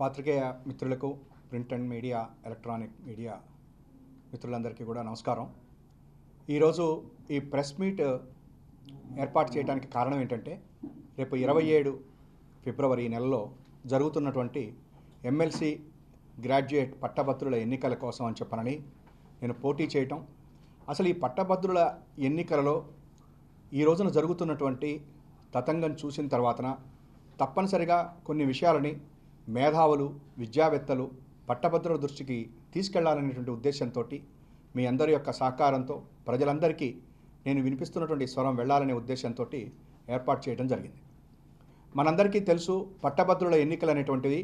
పాత్రికేయ మిత్రులకు print and media electronic media మిత్రులందరికీ కూడా నమస్కారం. ఈరోజు ఈ ప్రెస్ మీట్ ఏర్పాటు చేయడానికి కారణం ఏంటంటే రేపు 27 ఫిబ్రవరి నెలలో జరుగుతున్నటువంటి ఎమ్మెల్సీ గ్రాడ్యుయేట్ పట్టభద్రుల ఎన్నికల కోసం అని చెప్పనని నేను పోటీ చేయటం. అసలు ఈ పట్టభద్రుల ఎన్నికలలో ఈ రోజున జరుగుతున్నటువంటి తతంగం చూసిన తర్వాతన తప్పనిసరిగా కొన్ని విషయాలని మేధావులు, విద్యావేత్తలు పట్టభద్రుల దృష్టికి తీసుకెళ్లాలనేటువంటి ఉద్దేశంతో మీ అందరి యొక్క సహకారంతో ప్రజలందరికీ నేను వినిపిస్తున్నటువంటి స్వరం వెళ్ళాలనే ఉద్దేశంతో ఏర్పాటు చేయడం జరిగింది. మనందరికీ తెలుసు, పట్టభద్రుల ఎన్నికలు అనేటువంటివి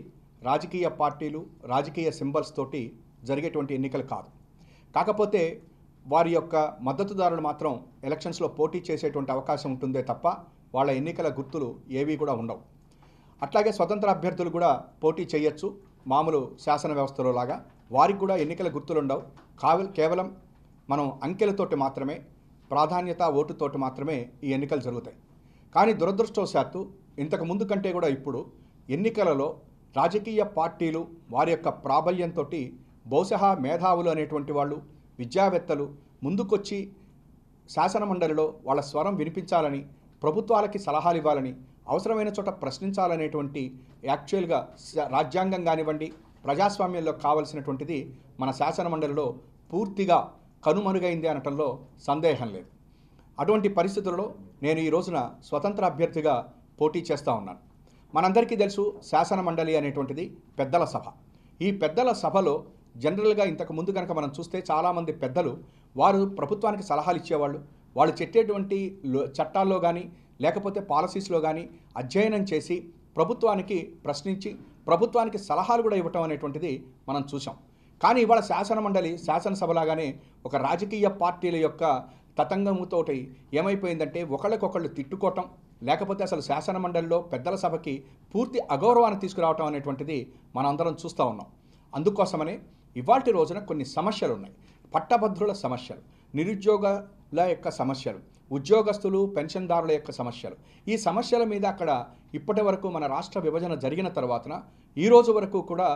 రాజకీయ పార్టీలు, రాజకీయ సింబల్స్ తోటి జరిగేటువంటి ఎన్నికలు కాదు. కాకపోతే వారి యొక్క మద్దతుదారులు మాత్రం ఎలక్షన్స్లో పోటీ చేసేటువంటి అవకాశం ఉంటుందే తప్ప వాళ్ళ ఎన్నికల గుర్తులు ఏవి కూడా ఉండవు. అట్లాగే స్వతంత్ర అభ్యర్థులు కూడా పోటీ చేయొచ్చు, మామూలు శాసన వ్యవస్థలో లాగా. వారికి కూడా ఎన్నికల గుర్తులు ఉండవు. కేవలం మనం అంకెలతోటి మాత్రమే, ప్రాధాన్యత ఓటుతోటి మాత్రమే ఈ ఎన్నికలు జరుగుతాయి. కానీ దురదృష్టవశాత్తు ఇంతకు ముందు కంటే కూడా ఇప్పుడు ఎన్నికలలో రాజకీయ పార్టీలు వారి యొక్క ప్రాబల్యంతో బహుశా మేధావులు అనేటువంటి వాళ్ళు, విద్యావేత్తలు ముందుకొచ్చి శాసనమండలిలో వాళ్ళ స్వరం వినిపించాలని, ప్రభుత్వాలకి సలహాలు ఇవ్వాలని, అవసరమైన చోట ప్రశ్నించాలనేటువంటి యాక్చువల్గా రాజ్యాంగం కానివ్వండి, ప్రజాస్వామ్యంలో కావలసినటువంటిది మన శాసనమండలిలో పూర్తిగా కనుమరుగైంది అనటంలో సందేహం లేదు. అటువంటి పరిస్థితులలో నేను ఈ రోజున స్వతంత్ర అభ్యర్థిగా పోటీ చేస్తూ ఉన్నాను. మనందరికీ తెలుసు, శాసనమండలి అనేటువంటిది పెద్దల సభ. ఈ పెద్దల సభలో జనరల్గా ఇంతకు ముందు కనుక మనం చూస్తే చాలామంది పెద్దలు వారు ప్రభుత్వానికి సలహాలు ఇచ్చేవాళ్ళు. వాళ్ళు చెప్పేటువంటి చట్టాల్లో కానీ లేకపోతే పాలసీస్లో కానీ అధ్యయనం చేసి ప్రభుత్వానికి ప్రశ్నించి ప్రభుత్వానికి సలహాలు కూడా ఇవ్వటం అనేటువంటిది మనం చూసాం. కానీ ఇవాళ శాసనమండలి శాసనసభలాగానే ఒక రాజకీయ పార్టీల యొక్క తతంగముతోటి ఏమైపోయిందంటే ఒకళ్ళకొకళ్ళు తిట్టుకోవటం, లేకపోతే అసలు శాసనమండలిలో పెద్దల సభకి పూర్తి అగౌరవాన్ని తీసుకురావటం అనేటువంటిది మనందరం చూస్తూ ఉన్నాం. అందుకోసమనే ఇవాల్టి రోజున కొన్ని సమస్యలు ఉన్నాయి. పట్టభద్రుల సమస్యలు, నిరుద్యోగుల యొక్క సమస్యలు, ఉద్యోగస్తులు, పెన్షన్దారుల యొక్క సమస్యలు. ఈ సమస్యల మీద అక్కడ ఇప్పటి వరకు మన రాష్ట్ర విభజన జరిగిన తర్వాతన ఈ రోజు వరకు కూడా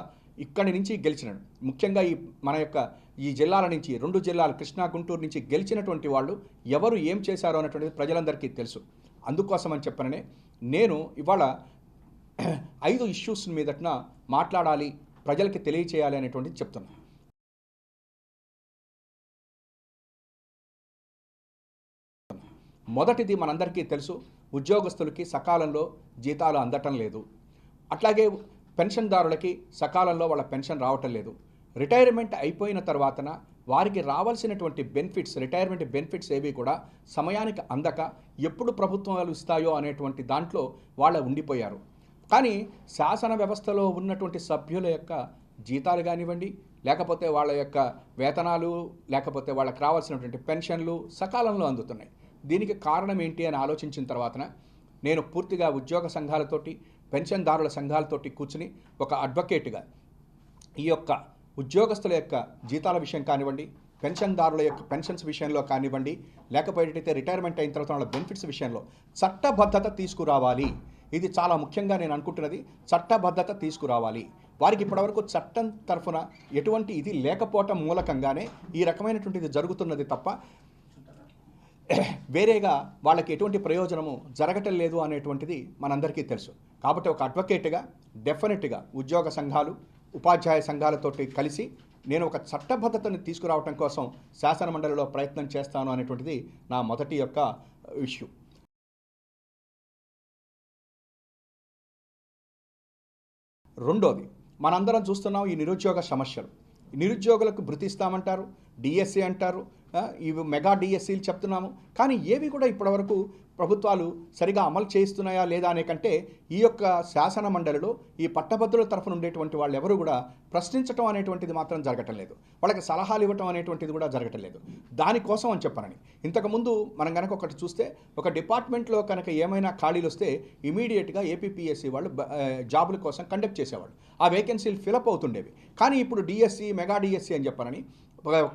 ఇక్కడి నుంచి గెలిచినాడు, ముఖ్యంగా మన యొక్క ఈ జిల్లాల నుంచి, 2 జిల్లాలు కృష్ణా, గుంటూరు నుంచి గెలిచినటువంటి వాళ్ళు ఎవరు ఏం చేశారో అనేటువంటిది ప్రజలందరికీ తెలుసు. అందుకోసం అని చెప్పననే నేను ఇవాళ 5 ఇష్యూస్ మీదట మాట్లాడాలి, ప్రజలకి తెలియచేయాలి అనేటువంటిది చెప్తున్నాను. మొదటిది మనందరికీ తెలుసు, ఉద్యోగస్తులకి సకాలంలో జీతాలు అందటం లేదు. అట్లాగే పెన్షన్దారులకి సకాలంలో వాళ్ళ పెన్షన్ రావటం లేదు. రిటైర్మెంట్ అయిపోయిన తర్వాతన వారికి రావాల్సినటువంటి బెనిఫిట్స్, రిటైర్మెంట్ బెనిఫిట్స్ ఏవి కూడా సమయానికి అందక ఎప్పుడు ప్రభుత్వాలు ఇస్తాయో అనేటువంటి దాంట్లో వాళ్ళ ఉండిపోయారు. కానీ శాసన వ్యవస్థలో ఉన్నటువంటి సభ్యుల యొక్క జీతాలు కానివ్వండి, లేకపోతే వాళ్ళ యొక్క వేతనాలు, లేకపోతే వాళ్ళకి రావాల్సినటువంటి పెన్షన్లు సకాలంలో అందుతున్నాయి. దీనికి కారణం ఏంటి అని ఆలోచించిన తర్వాతన నేను పూర్తిగా ఉద్యోగ సంఘాలతోటి, పెన్షన్దారుల సంఘాలతోటి కూర్చుని ఒక అడ్వకేట్గా ఈ యొక్క ఉద్యోగస్తుల యొక్క జీతాల విషయం కానివ్వండి, పెన్షన్దారుల యొక్క పెన్షన్స్ విషయంలో కానివ్వండి, లేకపోతే రిటైర్మెంట్ అయిన తర్వాత వాళ్ళ బెనిఫిట్స్ విషయంలో చట్టబద్ధత తీసుకురావాలి. ఇది చాలా ముఖ్యంగా నేను అనుకుంటున్నది, చట్టబద్ధత తీసుకురావాలి. వారికి ఇప్పటివరకు చట్టం తరఫున ఎటువంటి ఇది లేకపోవటం మూలకంగానే ఈ రకమైనటువంటిది జరుగుతున్నది తప్ప వేరేగా వాళ్ళకి ఎటువంటి ప్రయోజనము జరగటం లేదు అనేటువంటిది మనందరికీ తెలుసు. కాబట్టి ఒక అడ్వకేట్గా డెఫినెట్గా ఉద్యోగ సంఘాలు, ఉపాధ్యాయ సంఘాలతోటి కలిసి నేను ఒక చట్టబద్ధతని తీసుకురావటం కోసం శాసనమండలిలో ప్రయత్నం చేస్తాను అనేటువంటిది నా మొదటి యొక్క ఇష్యూ. రెండోది, మనందరం చూస్తున్నాం ఈ నిరుద్యోగ సమస్యలు. నిరుద్యోగులకు భృతి ఇస్తామంటారు, డిఎస్సి అంటారు, ఇవి మెగా డిఎస్సీలు చెప్తున్నాము. కానీ ఏవి కూడా ఇప్పటివరకు ప్రభుత్వాలు సరిగా అమలు చేస్తున్నాయా లేదా అనే కంటే ఈ యొక్క శాసన మండలిలో ఈ పట్టభద్రుల తరఫున ఉండేటువంటి వాళ్ళు ఎవరు కూడా ప్రశ్నించడం అనేటువంటిది మాత్రం జరగటం లేదు. వాళ్ళకి సలహాలు ఇవ్వటం అనేటువంటిది కూడా జరగటం లేదు. దానికోసం అని చెప్పనని ఇంతకుముందు మనం కనుక ఒకటి చూస్తే, ఒక డిపార్ట్మెంట్లో కనుక ఏమైనా ఖాళీలు వస్తే ఇమీడియట్గా ఏపీపీఎస్సీ వాళ్ళు జాబుల కోసం కండక్ట్ చేసేవాళ్ళు. ఆ వేకెన్సీలు ఫిలప్ అవుతుండేవి. కానీ ఇప్పుడు డిఎస్సి, మెగా డిఎస్సి అని చెప్పనని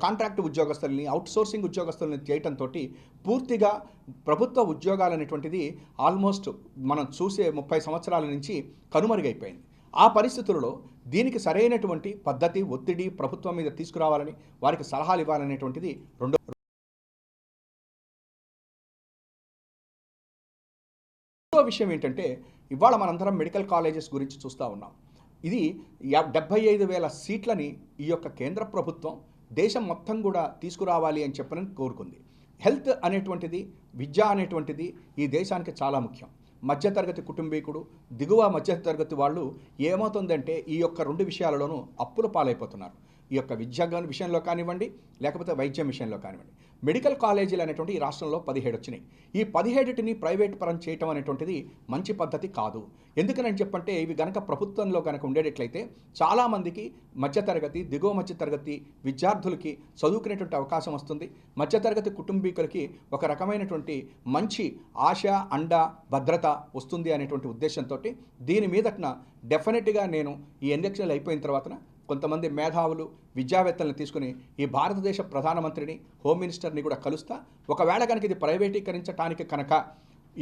కాంట్రాక్ట్ ఉద్యోగస్తుల్ని, అవుట్సోర్సింగ్ ఉద్యోగస్తుల్ని చేయటంతో పూర్తిగా ప్రభుత్వ ఉద్యోగాలు అనేటువంటిది ఆల్మోస్ట్ మనం చూసే 30 సంవత్సరాల నుంచి కనుమరుగైపోయింది. ఆ పరిస్థితులలో దీనికి సరైనటువంటి పద్ధతి, ఒత్తిడి ప్రభుత్వం మీద తీసుకురావాలని, వారికి సలహాలు ఇవ్వాలనేటువంటిది రెండో విషయం ఏంటంటే, ఇవాళ మనందరం మెడికల్ కాలేజెస్ గురించి చూస్తూ ఉన్నాం. ఇది 75,000 సీట్లని ఈ యొక్క కేంద్ర ప్రభుత్వం దేశం మొత్తం కూడా తీసుకురావాలి అని చెప్పని కోరుకుంది. హెల్త్ అనేటువంటిది, విద్య అనేటువంటిది ఈ దేశానికి చాలా ముఖ్యం. మధ్యతరగతి కుటుంబీకుడు, దిగువ మధ్యతరగతి వాళ్ళు ఏమవుతుందంటే ఈ యొక్క 2 విషయాలలోనూ అప్పుల పాలైపోతున్నారు. ఈ యొక్క విద్య విషయంలో కానివ్వండి, లేకపోతే వైద్యం విషయంలో కానివ్వండి. మెడికల్ కాలేజీలు అనేటువంటి ఈ రాష్ట్రంలో 17 వచ్చినాయి. ఈ 17టిని ప్రైవేట్ పరం చేయటం అనేటువంటిది మంచి పద్ధతి కాదు. ఎందుకని చెప్పంటే ఇవి గనక ప్రభుత్వంలో గనక ఉండేటట్లయితే చాలామందికి మధ్యతరగతి, దిగువ మధ్యతరగతి విద్యార్థులకి చదువుకునేటువంటి అవకాశం వస్తుంది. మధ్యతరగతి కుటుంబీకులకి ఒక రకమైనటువంటి మంచి ఆశ, అండ, భద్రత వస్తుంది అనేటువంటి ఉద్దేశంతో దీని మీదటన డెఫినెట్గా నేను ఈ ఎలక్షన్లు అయిపోయిన తర్వాత కొంతమంది మేధావులు, విద్యావేత్తలను తీసుకుని ఈ భారతదేశ ప్రధానమంత్రిని, హోమ్ మినిస్టర్ని కూడా కలుస్తా. ఒకవేళ కనుక ఇది ప్రైవేటీకరించడానికి కనుక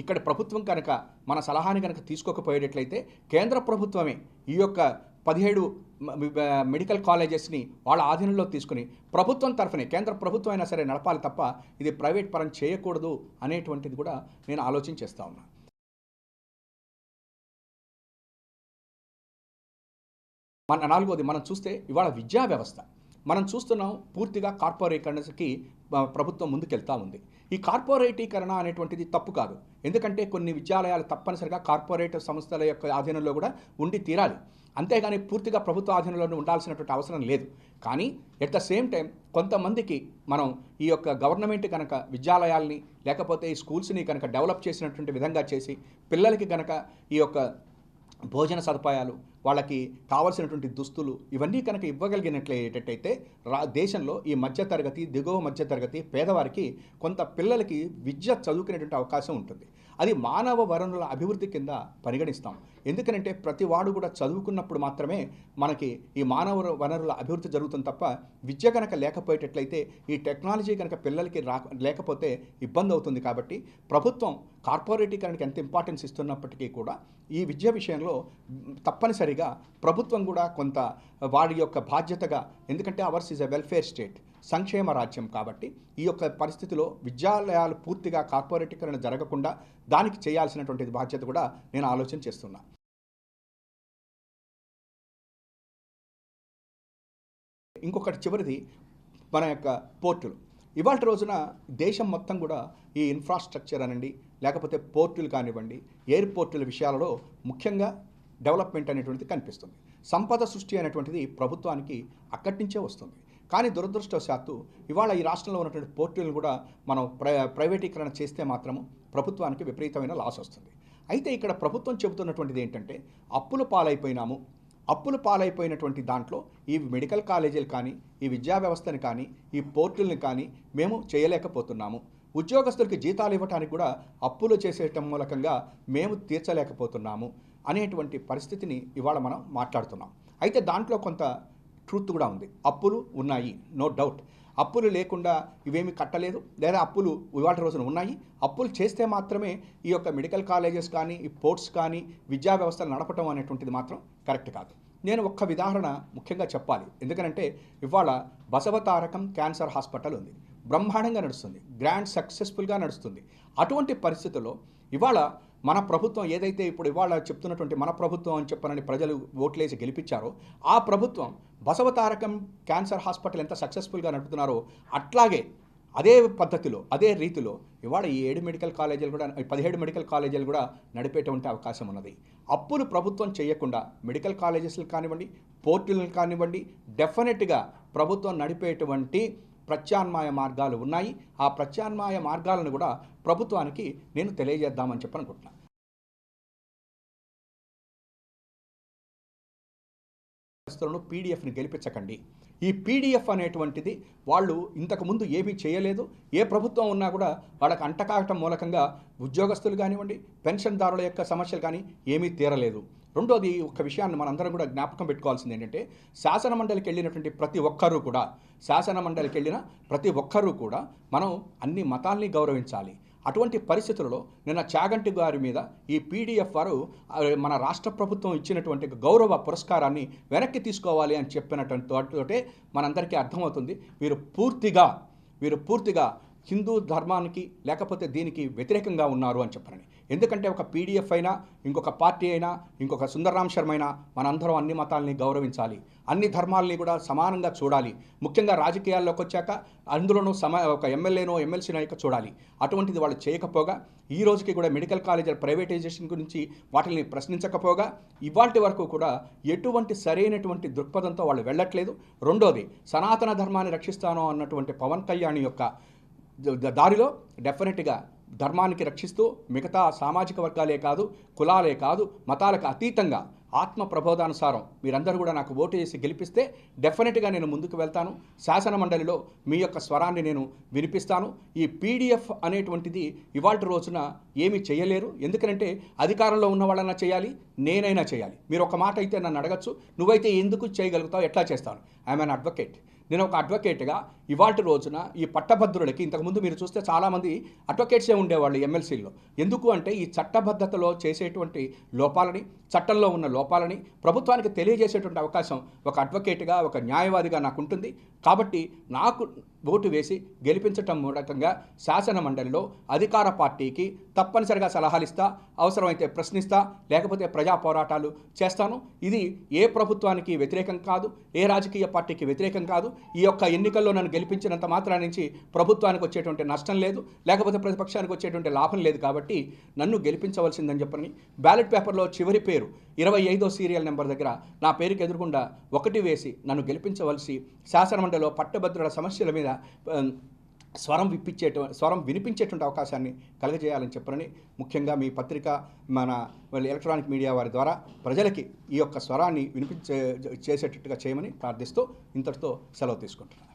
ఇక్కడ ప్రభుత్వం కనుక మన సలహాని కనుక తీసుకోకపోయేటట్లయితే కేంద్ర ప్రభుత్వమే ఈ యొక్క 17 మెడికల్ కాలేజెస్ని వాళ్ళ ఆధీనంలో తీసుకుని ప్రభుత్వం తరఫునే, కేంద్ర ప్రభుత్వం అయినా సరే నడపాలి తప్ప ఇది ప్రైవేట్ పరం చేయకూడదు అనేటువంటిది కూడా నేను ఆలోచన చేస్తూ ఉన్నాను. నాలుగోది మనం చూస్తే ఇవాళ విద్యా వ్యవస్థ మనం చూస్తున్నాం పూర్తిగా కార్పొరేటీకరణకి ప్రభుత్వం ముందుకెళ్తూ ఉంది. ఈ కార్పొరేటీకరణ అనేటువంటిది తప్పు కాదు. ఎందుకంటే కొన్ని విద్యాలయాలు తప్పనిసరిగా కార్పొరేట్ సంస్థల యొక్క ఆధీనంలో కూడా ఉండి తీరాలి. అంతేగాని పూర్తిగా ప్రభుత్వ ఆధీనంలో ఉండాల్సినటువంటి అవసరం లేదు. కానీ ఎట్ ద సేమ్ టైం కొంతమందికి మనం ఈ యొక్క గవర్నమెంట్ కనుక విద్యాలయాల్ని లేకపోతే ఈ స్కూల్స్ని కనుక డెవలప్ చేసినటువంటి విధంగా చేసి పిల్లలకి కనుక ఈ యొక్క భోజన సదుపాయాలు, వాళ్ళకి కావాల్సినటువంటి దుస్తులు ఇవన్నీ కనుక ఇవ్వగలిగినట్లయితే దేశంలో ఈ మధ్యతరగతి, దిగువ మధ్యతరగతి పేదవారికి కొంత పిల్లలకి విద్య చదువుకునేటువంటి అవకాశం ఉంటుంది. అది మానవ వనరుల అభివృద్ధి కింద పరిగణిస్తాం. ఎందుకంటే ప్రతి వాడు కూడా చదువుకున్నప్పుడు మాత్రమే మనకి ఈ మానవ వనరుల అభివృద్ధి జరుగుతుంది తప్ప విద్య కనుక లేకపోయేటట్లయితే, ఈ టెక్నాలజీ కనుక పిల్లలకి లేకపోతే ఇబ్బంది అవుతుంది. కాబట్టి ప్రభుత్వం కార్పొరేటీకరణకి ఎంత ఇంపార్టెన్స్ ఇస్తున్నప్పటికీ కూడా ఈ విద్య విషయంలో తప్పనిసరిగా ప్రభుత్వం కూడా కొంత వారి యొక్క బాధ్యతగా, ఎందుకంటే hours is a welfare state, సంక్షేమ రాజ్యం కాబట్టి ఈ యొక్క పరిస్థితిలో విద్యాలయాలు పూర్తిగా కార్పొరేటీకరణ జరగకుండా దానికి చేయాల్సినటువంటి బాధ్యత కూడా నేను ఆలోచన చేస్తున్నా. ఇంకొకటి చివరిది మన యొక్క పోర్టులు. ఇవాళ రోజున దేశం మొత్తం కూడా ఈ ఇన్ఫ్రాస్ట్రక్చర్ అనండి, లేకపోతే పోర్టులు కానివ్వండి, ఎయిర్పోర్టుల విషయాలలో ముఖ్యంగా డెవలప్మెంట్ అనేటువంటిది కనిపిస్తుంది. సంపద సృష్టి అనేటువంటిది ప్రభుత్వానికి అక్కడి నుంచే వస్తుంది. కానీ దురదృష్టవశాత్తు ఇవాళ ఈ రాష్ట్రంలో ఉన్నటువంటి పోర్టులను కూడా మనం ప్రైవేటీకరణ చేస్తే మాత్రము ప్రభుత్వానికి విపరీతమైన లాస్ వస్తుంది. అయితే ఇక్కడ ప్రభుత్వం చెబుతున్నటువంటిది ఏంటంటే అప్పుల పాలైపోయినాము, అప్పులు పాలైపోయినటువంటి దాంట్లో ఈ మెడికల్ కాలేజీలు కానీ, ఈ విద్యా వ్యవస్థని కానీ, ఈ పోర్టుల్ని కానీ మేము చేయలేకపోతున్నాము. ఉద్యోగస్తులకి జీతాలు ఇవ్వడానికి కూడా అప్పులు చేసేయటం మూలకంగా మేము తీర్చలేకపోతున్నాము అనేటువంటి పరిస్థితిని ఇవాళ మనం మాట్లాడుతున్నాం. అయితే దాంట్లో కొంత ట్రూత్ కూడా ఉంది. అప్పులు ఉన్నాయి, నో డౌట్. అప్పులు లేకుండా ఇవేమి కట్టలేదు, లేదా అప్పులు ఇవాళ రోజున ఉన్నాయి. అప్పులు చేస్తే మాత్రమే ఈ యొక్క మెడికల్ కాలేజెస్ కానీ, ఈ పోర్ట్స్ కానీ, విద్యా వ్యవస్థలు నడపటం అనేటువంటిది మాత్రం కరెక్ట్ కాదు. నేను ఒక్క ఉదాహరణ ముఖ్యంగా చెప్పాలి. ఎందుకంటే ఇవాళ బసవతారకం క్యాన్సర్ హాస్పిటల్ ఉంది, బ్రహ్మాండంగా నడుస్తుంది, గ్రాండ్ సక్సెస్ఫుల్గా నడుస్తుంది. అటువంటి పరిస్థితుల్లో ఇవాళ మన ప్రభుత్వం ఏదైతే ఇప్పుడు ఇవాళ చెప్తున్నటువంటి మన ప్రభుత్వం అని చెప్పనని ప్రజలు ఓట్లేసి గెలిపించారో ఆ ప్రభుత్వం బసవతారకం క్యాన్సర్ హాస్పిటల్ ఎంత సక్సెస్ఫుల్గా నడుపుతున్నారో అట్లాగే అదే పద్ధతిలో, అదే రీతిలో ఇవాళ ఈ 7 మెడికల్ కాలేజీలు కూడా, 17 మెడికల్ కాలేజీలు కూడా నడిపేటువంటి అవకాశం ఉన్నది. అప్పులు ప్రభుత్వం చేయకుండా మెడికల్ కాలేజెస్లు కానివ్వండి, పోర్టులను కానివ్వండి, డెఫినెట్గా ప్రభుత్వం నడిపేటువంటి ప్రత్యామ్నాయ మార్గాలు ఉన్నాయి. ఆ ప్రత్యామ్నాయ మార్గాలను కూడా ప్రభుత్వానికి నేను తెలియజేద్దామని చెప్పనుకుంటున్నాను. పీడిఎఫ్ని గెలిపించకండి. ఈ పీడిఎఫ్ అనేటువంటిది వాళ్ళు ఇంతకుముందు ఏమీ చేయలేదు. ఏ ప్రభుత్వం ఉన్నా కూడా వాళ్ళకి అంటకాగటం మూలకంగా ఉద్యోగస్తులు కానివ్వండి, పెన్షన్దారుల యొక్క సమస్యలు కానీ ఏమీ తీరలేదు. రెండోది ఒక విషయాన్ని మనందరం కూడా జ్ఞాపకం పెట్టుకోవాల్సింది ఏంటంటే శాసనమండలికి వెళ్ళినటువంటి ప్రతి ఒక్కరూ కూడా మనం అన్ని మతాల్ని గౌరవించాలి. అటువంటి పరిస్థితులలో నిన్న చాగంటి గారి మీద ఈ పీడీఎఫ్ వారు మన రాష్ట్ర ప్రభుత్వం ఇచ్చినటువంటి గౌరవ పురస్కారాన్ని వెనక్కి తీసుకోవాలి అని చెప్పినటువంటి తోటే మనందరికీ అర్థమవుతుంది వీరు పూర్తిగా హిందూ ధర్మానికి లేకపోతే దీనికి వ్యతిరేకంగా ఉన్నారు అని చెప్పారని. ఎందుకంటే ఒక పీడీఎఫ్ అయినా ఇంకొక పార్టీ అయినా ఇంకొక సుందర్రామ్ శర్మ అయినా మనందరం అన్ని మతాలని గౌరవించాలి, అన్ని ధర్మాలని కూడా సమానంగా చూడాలి. ముఖ్యంగా రాజకీయాల్లోకి వచ్చాక అందులోనూ ఒక ఎమ్మెల్యేనో ఎమ్మెల్సీనో చూడాలి. అటువంటిది వాళ్ళు చేయకపోగా ఈ రోజుకి కూడా మెడికల్ కాలేజీల ప్రైవేటైజేషన్ గురించి వాటిని ప్రశ్నించకపోగా ఇవాల్టి వరకు కూడా ఎటువంటి సరైనటువంటి దృక్పథంతో వాళ్ళు వెళ్ళట్లేదు. రెండోది సనాతన ధర్మాన్ని రక్షిస్తాను అన్నటువంటి పవన్ కళ్యాణ్ యొక్క దారిలో డెఫినెట్గా ధర్మానికి రక్షిస్తూ మిగతా సామాజిక వర్గాలే కాదు, కులాలే కాదు, మతాలకు అతీతంగా ఆత్మ ప్రబోధానుసారం మీరందరూ కూడా నాకు ఓటు చేసి గెలిపిస్తే డెఫినెట్గా నేను ముందుకు వెళ్తాను. శాసన మండలిలో మీ యొక్క స్వరాన్ని నేను వినిపిస్తాను. ఈ పీడీఎఫ్ అనేటువంటిది ఇవాల్టి రోజున ఏమీ చేయలేరు. ఎందుకంటే అధికారంలో ఉన్న వాళ్ళన్నా చేయాలి, నేనైనా చేయాలి. మీరు ఒక మాట అయితే నన్ను అడగచ్చు, నువ్వైతే ఎందుకు చేయగలుగుతావు, ఎట్లా చేస్తాను? I'm an advocate. నేను ఒక అడ్వకేట్గా ఇవాల్టి రోజున ఈ పట్టభద్రులకి ఇంతకుముందు మీరు చూస్తే చాలామంది అడ్వకేట్సే ఉండేవాళ్ళు ఎమ్మెల్సీల్లో. ఎందుకు అంటే ఈ చట్టబద్ధతలో చేసేటువంటి లోపాలని, చట్టంలో ఉన్న లోపాలని ప్రభుత్వానికి తెలియజేసేటువంటి అవకాశం ఒక అడ్వకేట్గా, ఒక న్యాయవాదిగా నాకు ఉంటుంది. కాబట్టి నాకు ఓటు వేసి గెలిపించటం మూలకంగా శాసన మండలిలో అధికార పార్టీకి తప్పనిసరిగా సలహాలు ఇస్తా, అవసరమైతే ప్రశ్నిస్తా, లేకపోతే ప్రజా పోరాటాలు చేస్తాను. ఇది ఏ ప్రభుత్వానికి వ్యతిరేకం కాదు, ఏ రాజకీయ పార్టీకి వ్యతిరేకం కాదు. ఈ యొక్క ఎన్నికల్లో నన్ను గెలిపించినంత మాత్రం నుంచి ప్రభుత్వానికి వచ్చేటువంటి నష్టం లేదు, లేకపోతే ప్రతిపక్షానికి వచ్చేటువంటి లాభం లేదు. కాబట్టి నన్ను గెలిపించవలసిందని చెప్పని బ్యాలెట్ పేపర్లో చివరి పేరు 25వ సీరియల్ నెంబర్ దగ్గర నా పేరుకి ఎదురుకుండా 1 వేసి నన్ను గెలిపించవలసి శాసనమండలిలో పట్టభద్రుల సమస్యల మీద స్వరం వినిపించేటువంటి అవకాశాన్ని కలుగజేయాలని చెప్పని ముఖ్యంగా మీ పత్రిక మన ఎలక్ట్రానిక్ మీడియా వారి ద్వారా ప్రజలకి ఈ యొక్క స్వరాన్ని చేసేటట్టుగా చేయమని ప్రార్థిస్తూ ఇంతటితో సెలవు తీసుకుంటున్నాను.